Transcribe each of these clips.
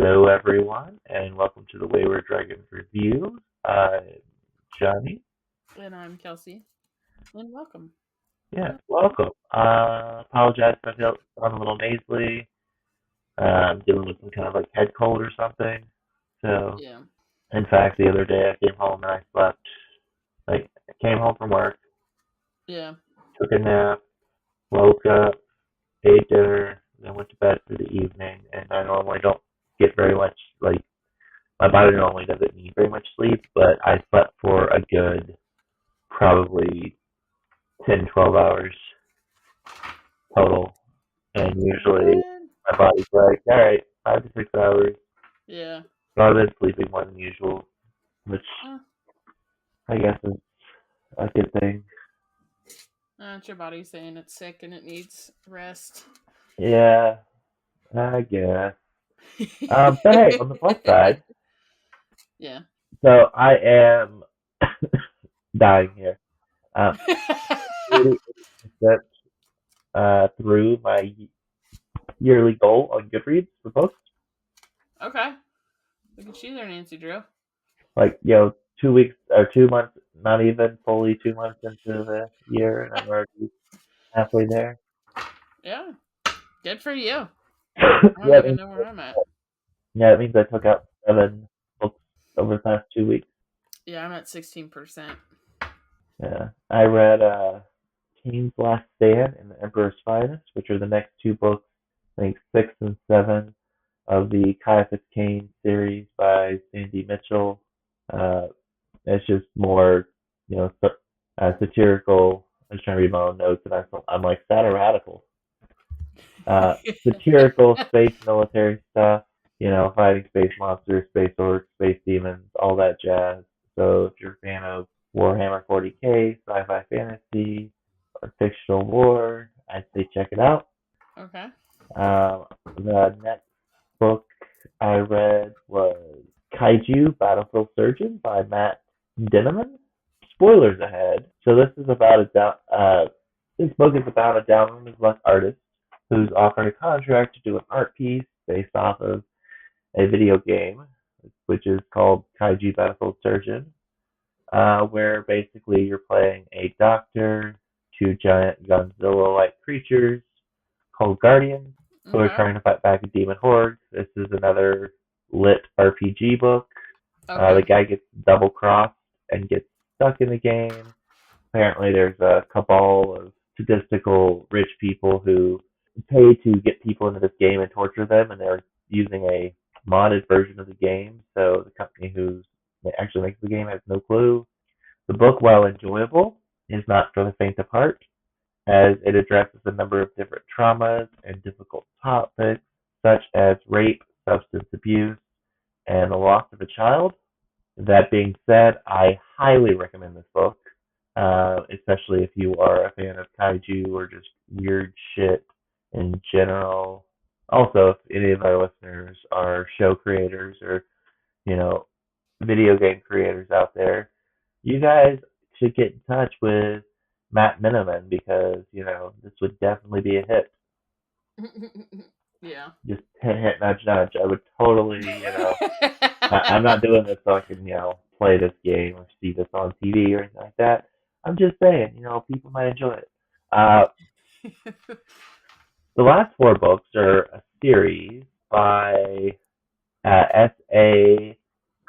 Hello, everyone, and welcome to the Wayward Dragons Review. I'm Johnny. And I'm Kelsey. And welcome. Yeah, welcome. Apologize if I feel I'm a little nasally. I'm dealing with some kind of like head cold or something. So, Yeah. in fact, the other day I came home and I slept. I came home from work, Yeah. took a nap, woke up, ate dinner, then went to bed for the evening. And I normally don't get very much, my body normally doesn't need very much sleep, but I slept for a good probably 10, 12 hours total. And usually What? my body's like, all right, 5 to 6 hours. Yeah. So I've been sleeping more than usual, which Uh, I guess is a good thing. it's your body saying it's sick and it needs rest. Yeah, I guess. But hey, on the plus side, Yeah. so I am dying here. Um, 80% through my yearly goal on Goodreads for books. Okay. Look at you there, Nancy Drew. 2 weeks or 2 months, not even fully 2 months into the year, and I'm already halfway there. Yeah. Good for you. I don't yeah, it even means, know where I'm at. yeah, it means I took out 7 books over the past 2 weeks. Yeah, I'm at 16%. Yeah, I read Kane's Last Stand and The Emperor's Finest, which are the next two books, I think 6 and 7 of the ChildHateful series by Sandy Mitchell. Uh, it's just more, satirical. I was trying to read my own notes, and I'm like, sad or radical? Satirical space military stuff, fighting space monsters, space orcs, space demons, all that jazz. So if you're a fan of Warhammer 40K, sci-fi fantasy, or fictional war, I'd say check it out. Okay. The next book I read was Kaiju Battlefield Surgeon by Matt Dinniman. Spoilers ahead. So this book is about a down on his luck artist who's offered a contract to do an art piece based off of a video game, which is called Kaiju Battlefield Surgeon, where basically you're playing a doctor, two giant Godzilla-like creatures called Guardians who are Okay. trying to fight back a demon horde. This is another lit RPG book. The Okay. guy gets double crossed and gets stuck in the game. Apparently, there's a cabal of statistical rich people who pay to get people into this game and torture them, and they're using a modded version of the game. So the company who actually makes the game has no clue. The book, while enjoyable, is not for the faint of heart, as it addresses a number of different traumas and difficult topics, such as rape, substance abuse, and the loss of a child. That being said, I highly recommend this book, especially if you are a fan of kaiju or just weird shit in general. Also, if any of our listeners are show creators or, you know, video game creators out there, you guys should get in touch with Matt Miniman because, this would definitely be a hit. Yeah. Just hint, hint, nudge, nudge. I would totally, I'm not doing this so I can, play this game or see this on TV or anything like that. I'm just saying, people might enjoy it. Uh, the last 4 books are a series by S.A.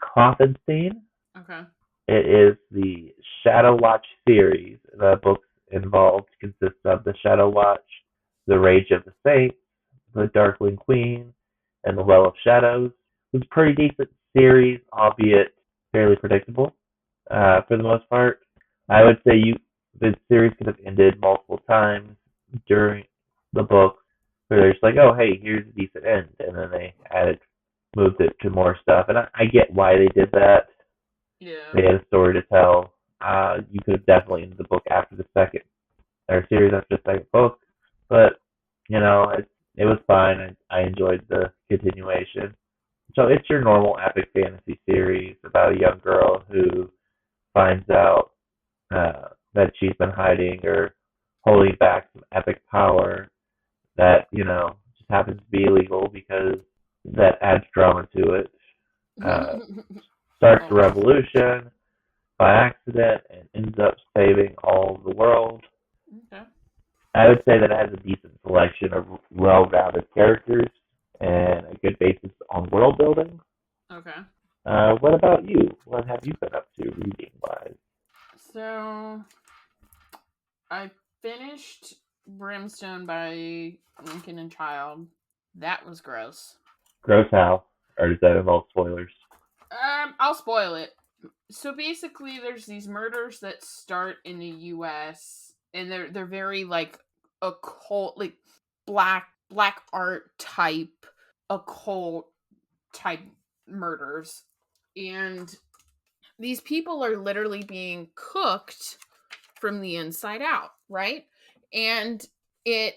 Klopfenstein. Okay. It is the Shadow Watch series. The books involved consist of the Shadow Watch, the Rage of the Saints, the Darkling Queen, and the Well of Shadows. It was a pretty decent series, albeit fairly predictable for the most part. I would say the series could have ended multiple times during the book, where they're just like, oh, hey, here's a decent end, and then they moved it to more stuff. And I get why they did that. Yeah. They had a story to tell. You could have definitely ended the book after the second, or series after the second book, but it was fine. I enjoyed the continuation. So it's your normal epic fantasy series about a young girl who finds out that she's been hiding or holding back some epic power that just happens to be illegal because that adds drama to it. Starts a revolution by accident and ends up saving all of the world. Okay. I would say that it has a decent selection of well-rounded characters and a good basis on world building. Okay. What about you? What have you been up to reading-wise? So, I finished Brimstone by Lincoln and Child. That was gross. Gross how? Or does that involve spoilers? I'll spoil it. So basically, there's these murders that start in the U.S. and they're very like occult, like black art type occult type murders, and these people are literally being cooked from the inside out, right? And it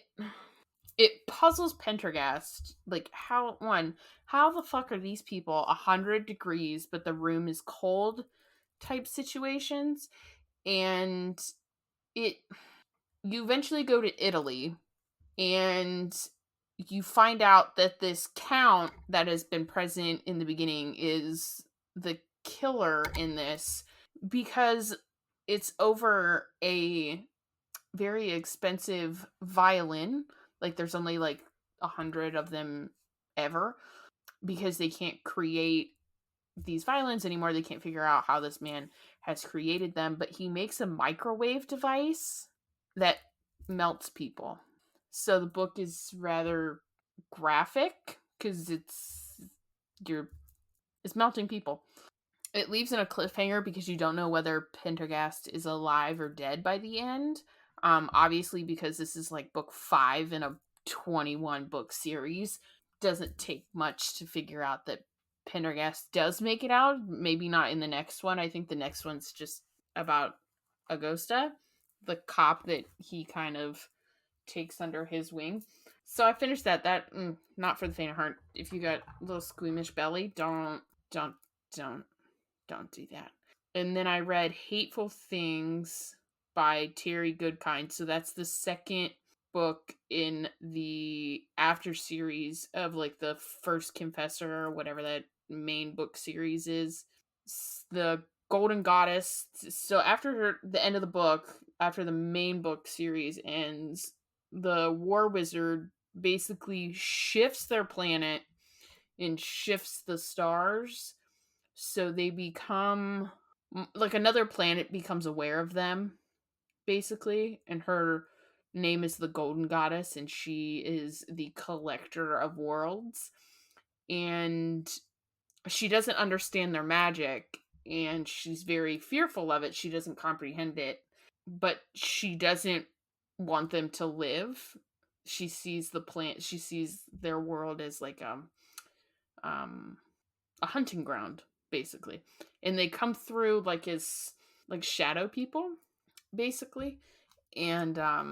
puzzles Pendergast, like how the fuck are these people 100 degrees but the room is cold type situations. And you eventually go to Italy and you find out that this count that has been present in the beginning is the killer in this, because it's over a very expensive violin. Like there's only like 100 of them ever, because they can't create these violins anymore. They can't figure out how this man has created them, but he makes a microwave device that melts people. So the book is rather graphic because it's melting people. It leaves in a cliffhanger because you don't know whether Pendergast is alive or dead by the end. Obviously, because this is like book 5 in a 21 book series, doesn't take much to figure out that Pendergast does make it out. Maybe not in the next one. I think the next one's just about Augusta, the cop that he kind of takes under his wing. So I finished that. Not for the faint of heart. If you got a little squeamish belly, don't do that. And then I read Hateful Things by Terry Goodkind. So that's the second book in the after series of like the first Confessor or whatever that main book series is. The Golden Goddess. So after the end of the book, after the main book series ends, the War Wizard basically shifts their planet and shifts the stars, so they become like another planet becomes aware of them, basically, and her name is the Golden Goddess, and she is the collector of worlds, and she doesn't understand their magic, and she's very fearful of it. She doesn't comprehend it, but she doesn't want them to live. She sees their world as like a hunting ground, basically, and they come through like as like shadow people, basically. And I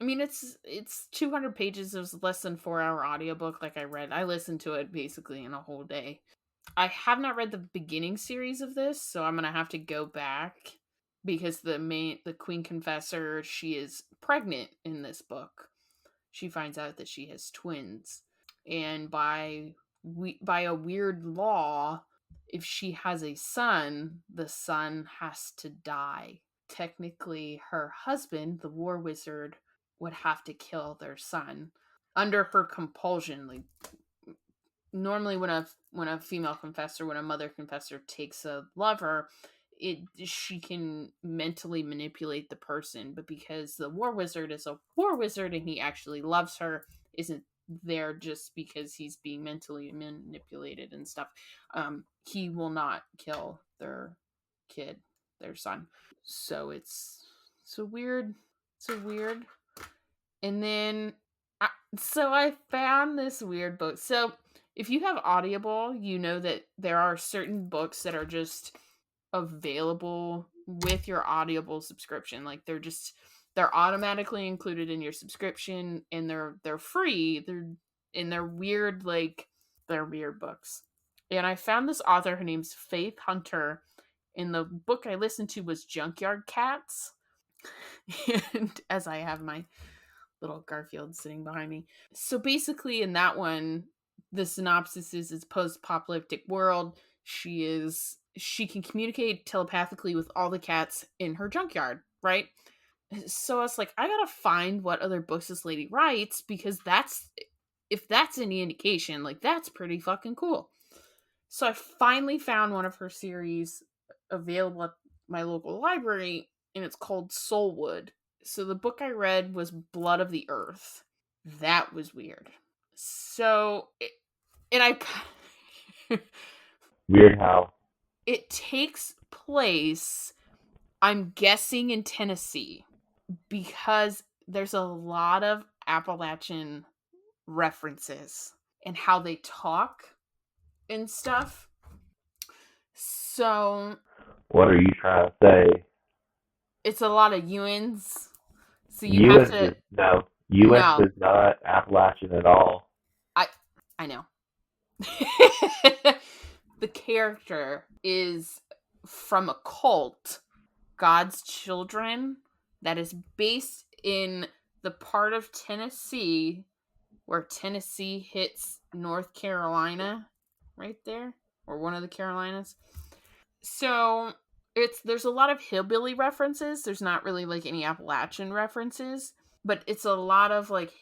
mean, it's 200 pages. It was less than 4-hour audiobook. Like I listened to it basically in a whole day. I have not read the beginning series of this, so I'm gonna have to go back, because the Queen Confessor, she is pregnant in this book. She finds out that she has twins, and by a weird law, if she has a son, the son has to die. Technically, her husband, the War Wizard, would have to kill their son under her compulsion. Like normally, when a female confessor, when a mother confessor takes a lover, she can mentally manipulate the person, but because the War Wizard is a War Wizard and he actually loves her, isn't there just because he's being mentally manipulated and stuff, he will not kill their kid, their son. So it's so weird. And then I found this weird book. So if you have Audible, you know that there are certain books that are just available with your Audible subscription. Like they're automatically included in your subscription, and they're free. They're weird, like they're weird books. And I found this author, her name's Faith Hunter, and the book I listened to was Junkyard Cats. And as I have my little Garfield sitting behind me. So basically in that one, the synopsis is it's post-apocalyptic world. She can communicate telepathically with all the cats in her junkyard, right? So I was like, I gotta find what other books this lady writes, because if that's any indication, like, that's pretty fucking cool. So I finally found one of her series available at my local library, and it's called Soulwood. So the book I read was Blood of the Earth. That was weird. So, Weird how. It takes place, I'm guessing, in Tennessee, because there's a lot of Appalachian references and how they talk and stuff. So, what are you trying to say? it's a lot of Ewans. So Ewans is not Appalachian at all. I know. The character is from a cult, God's Children, that is based in the part of Tennessee where Tennessee hits North Carolina, right there, or one of the Carolinas. So there's a lot of hillbilly references. There's not really like any Appalachian references, but it's a lot of like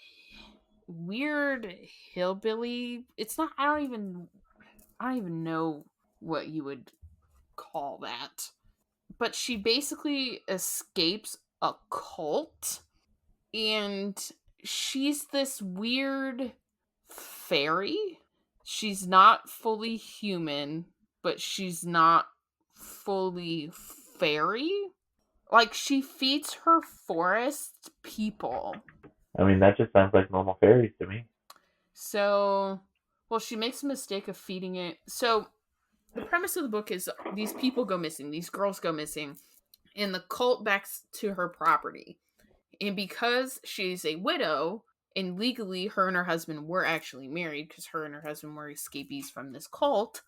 weird hillbilly. It's not. I don't even know what you would call that. But she basically escapes a cult, and she's this weird fairy. She's not fully human, but she's not fully fairy. Like, she feeds her forest people. I mean, that just sounds like normal fairies to me. So, well, she makes a mistake of feeding it. So, the premise of the book is these people go missing. These girls go missing. And the cult backs to her property. And because she's a widow, and legally her and her husband were actually married, because her and her husband were escapees from this cult,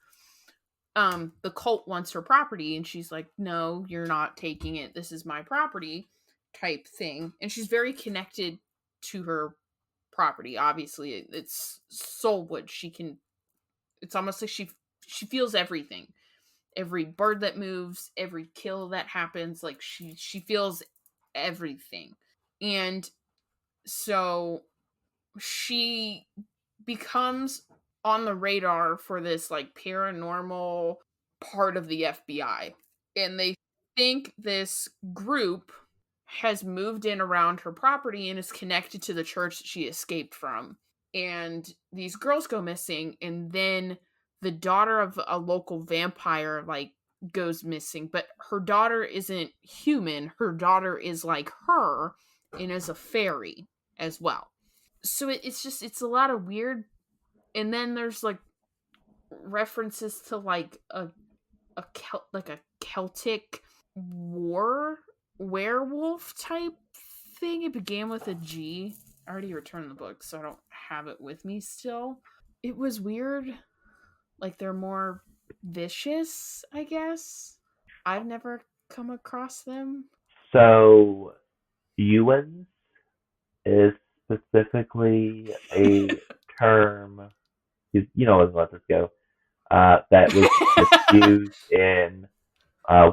the cult wants her property, and she's like, no, you're not taking it. This is my property, type thing. And she's very connected to her property. Obviously, it's Soulwood. It's almost like she feels everything. Every bird that moves, every kill that happens, like she feels everything. And so she becomes on the radar for this like paranormal part of the FBI. And they think this group has moved in around her property and is connected to the church that she escaped from. And these girls go missing, and then the daughter of a local vampire like goes missing, but her daughter isn't human. Her daughter is like her and is a fairy as well. So it's a lot of weird. And then there's like references to like a Celtic war werewolf type thing. It began with a G. I already returned the book, so I don't have it with me still. It was weird. Like, they're more vicious, I guess. I've never come across them. So, Ewans is specifically a term, you know, let's let this go, that was used in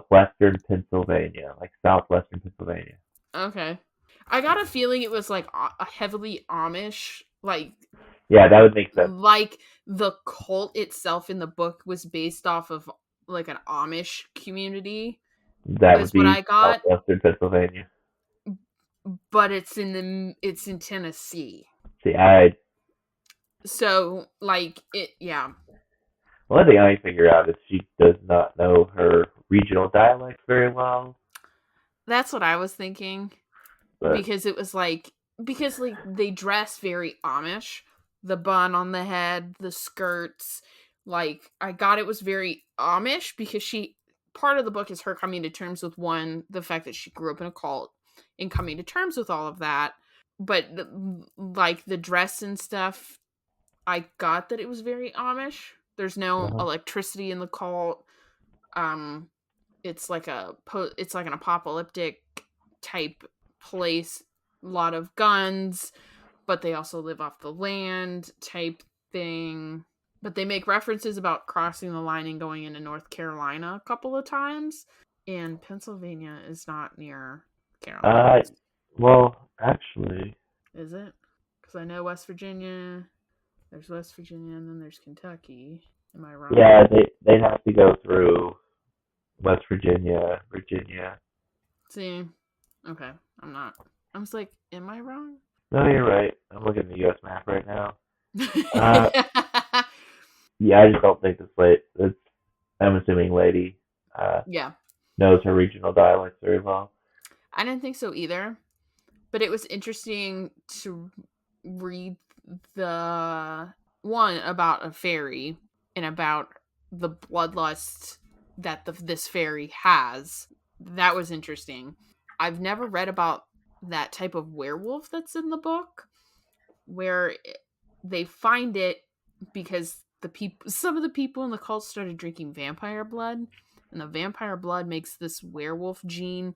western Pennsylvania, like southwestern Pennsylvania. Okay. I got a feeling it was like a heavily Amish, like, yeah, that would make sense. Like, the cult itself in the book was based off of like an Amish community. That would be what I got. Southwestern Pennsylvania. But it's in Tennessee. See, So, like, yeah. One thing I figure out is she does not know her regional dialect very well. That's what I was thinking. But because it was like, they dress very Amish. The bun on the head, the skirts. Like, I got it was very Amish because part of the book is her coming to terms with the fact that she grew up in a cult and coming to terms with all of that. But like the dress and stuff, I got that it was very Amish. There's no electricity in the cult. It's like an apocalyptic type place. A lot of guns, but they also live off the land type thing. But they make references about crossing the line and going into North Carolina a couple of times. And Pennsylvania is not near Carolina. Well, actually, Is it? Because I know West Virginia. There's West Virginia, and then there's Kentucky. Am I wrong? yeah, they'd have to go through West Virginia. See? Okay, I'm not. I was like, am I wrong? No, you're right. I'm looking at the U.S. map right now. Yeah, I just don't think I'm assuming Lady Yeah. knows her regional dialects very well. I didn't think so either. But it was interesting to read the one about a fairy and about the bloodlust that this fairy has. That was interesting. I've never read about that type of werewolf that's in the book, where they find it because some of the people in the cult started drinking vampire blood, and the vampire blood makes this werewolf gene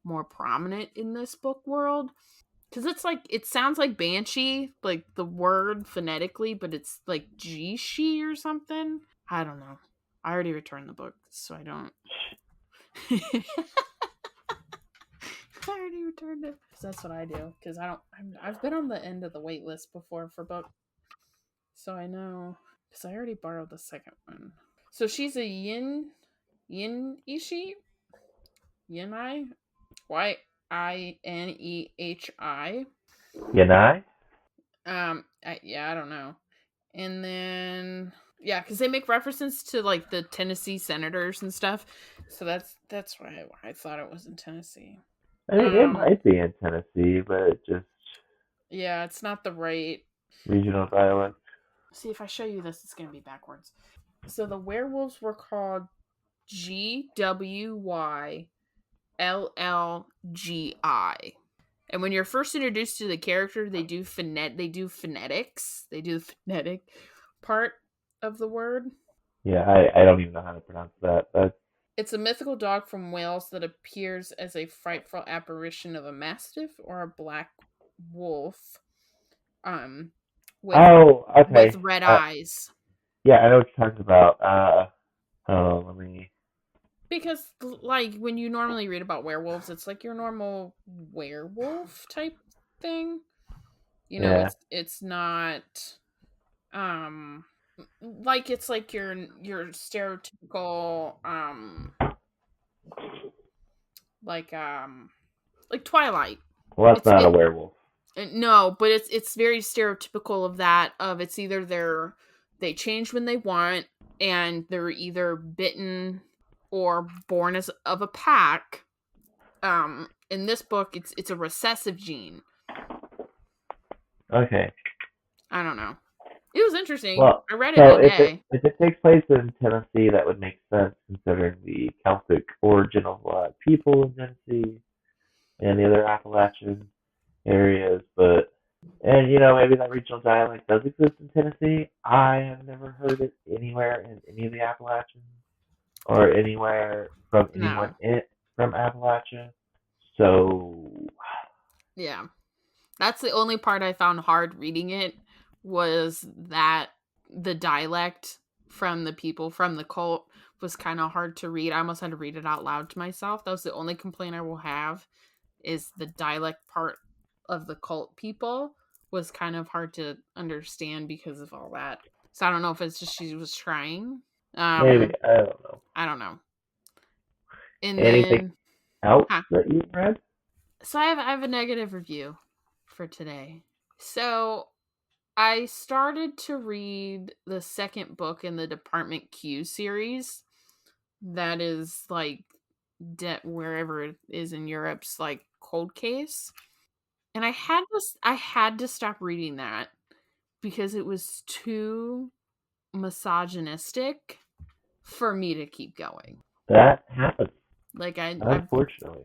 more prominent in this book world. Because it's like, it sounds like banshee, like the word phonetically, but it's like G-she or something. I don't know. I already returned the book, so I don't. I already returned it. Because that's what I do. Because I've been on the end of the wait list before for book. So I know. Because I already borrowed the second one. So she's a yin-ishi? Yin-I? Y-I-N-E-H-I. Yanai? I don't know. And then, yeah, because they make references to like the Tennessee senators and stuff. So that's why I thought it was in Tennessee. I mean, it might be in Tennessee, but it just Yeah, it's not the right regional dialect. See, if I show you this, it's gonna be backwards. So the werewolves were called GWYLLGI. And when you're first introduced to the character, they do phonetics. They do the phonetic part of the word. Yeah, I don't even know how to pronounce that. It's a mythical dog from Wales that appears as a frightful apparition of a mastiff or a black wolf. With red eyes. Yeah, I know what you're talking about. Let me. Because, like, when you normally read about werewolves, it's like your normal werewolf type thing. You know, Yeah. it's not, like, it's like your stereotypical, like Twilight. Well, that's not a werewolf. No, but it's very stereotypical of that. Of it's either they change when they want, and they're either bitten or born as of a pack. In this book, it's a recessive gene. Okay. I don't know. It was interesting. Well, I read it that day. If it takes place in Tennessee, that would make sense considering the Celtic origin of people in Tennessee and the other Appalachian areas. And maybe that regional dialect does exist in Tennessee. I have never heard it anywhere in any of the Appalachians or anywhere from anyone from Appalachia. So, yeah, that's the only part I found hard reading it, was that the dialect from the people from the cult was kind of hard to read. I almost had to read it out loud to myself. That was the only complaint I will have, is the dialect part of the cult people was kind of hard to understand because of all that. So I don't know if it's just she was trying. maybe. I don't know. And anything else that you've read? So I have a negative review for today. So I started to read the second book in the Department Q series. That is like wherever it is in Europe's like cold case. And I had to stop reading that because it was too misogynistic for me to keep going. That happens. Like unfortunately.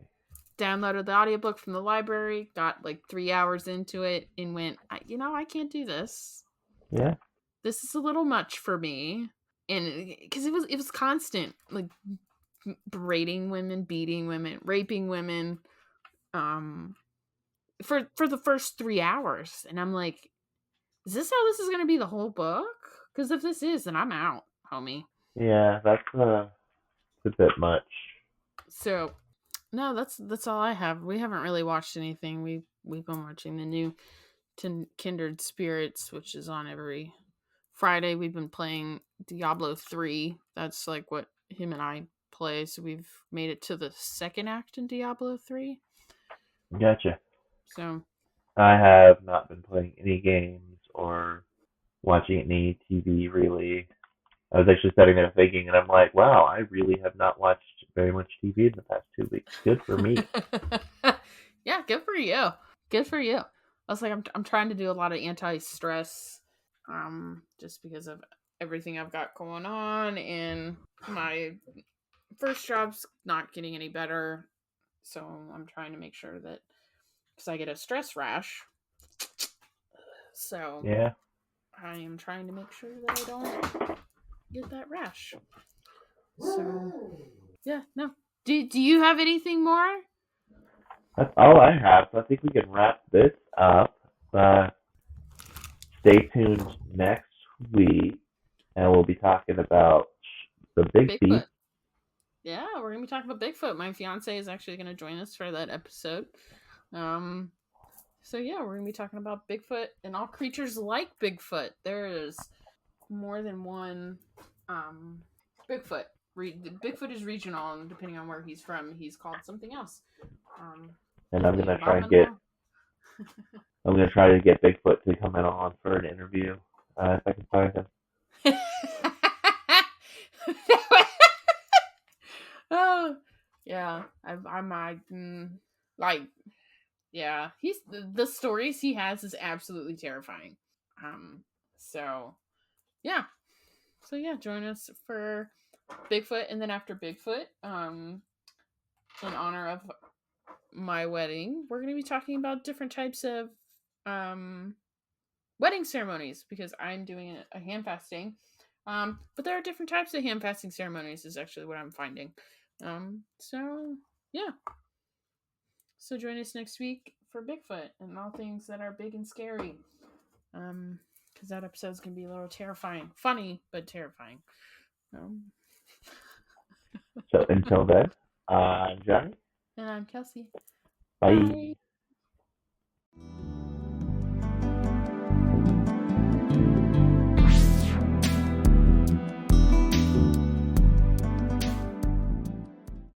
Downloaded the audiobook from the library, got like 3 hours into it, and went, I can't do this. Yeah. This is a little much for me. And because it was constant, like berating women, beating women, raping women, for the first 3 hours. And I'm like, is this how this is going to be the whole book? Because if this is, then I'm out, homie. Yeah, that's a bit much. So, no, that's all I have. We haven't really watched anything. We've been watching the new Kindred Spirits, which is on every Friday. We've been playing Diablo 3. That's like what him and I play. So we've made it to the second act in Diablo 3. Gotcha. So I have not been playing any games or watching any TV really. I was actually sitting there thinking, and I'm like, wow, I really have not watched very much TV in the past 2 weeks. Good for me. Yeah, good for you. Good for you. I was like, I'm trying to do a lot of anti-stress, just because of everything I've got going on, and my first job's not getting any better, so I'm trying to make sure that, because I get a stress rash, so Yeah. I am trying to make sure that I don't get that rash. So yeah, no. Do you have anything more? That's all I have. So I think we can wrap this up. Stay tuned next week, and we'll be talking about the big beast. Bigfoot. Yeah, we're gonna be talking about Bigfoot. My fiance is actually gonna join us for that episode. So yeah, we're gonna be talking about Bigfoot and all creatures like Bigfoot. There is more than one Bigfoot. Bigfoot is regional, and depending on where he's from, he's called something else. And I'm gonna try and get. I'm gonna try to get Bigfoot to come in on for an interview if I can find him. Oh, yeah. I might like. Yeah, he's the stories he has is absolutely terrifying. So yeah. So yeah, join us for Bigfoot, and then after Bigfoot, in honor of my wedding, we're going to be talking about different types of wedding ceremonies, because I'm doing a hand fasting. But there are different types of hand fasting ceremonies, is actually what I'm finding. So yeah. So join us next week for Bigfoot and all things that are big and scary. Because that episode's gonna be a little terrifying, funny but terrifying. So until then, I'm Johnny. And I'm Kelsey. Bye. Bye.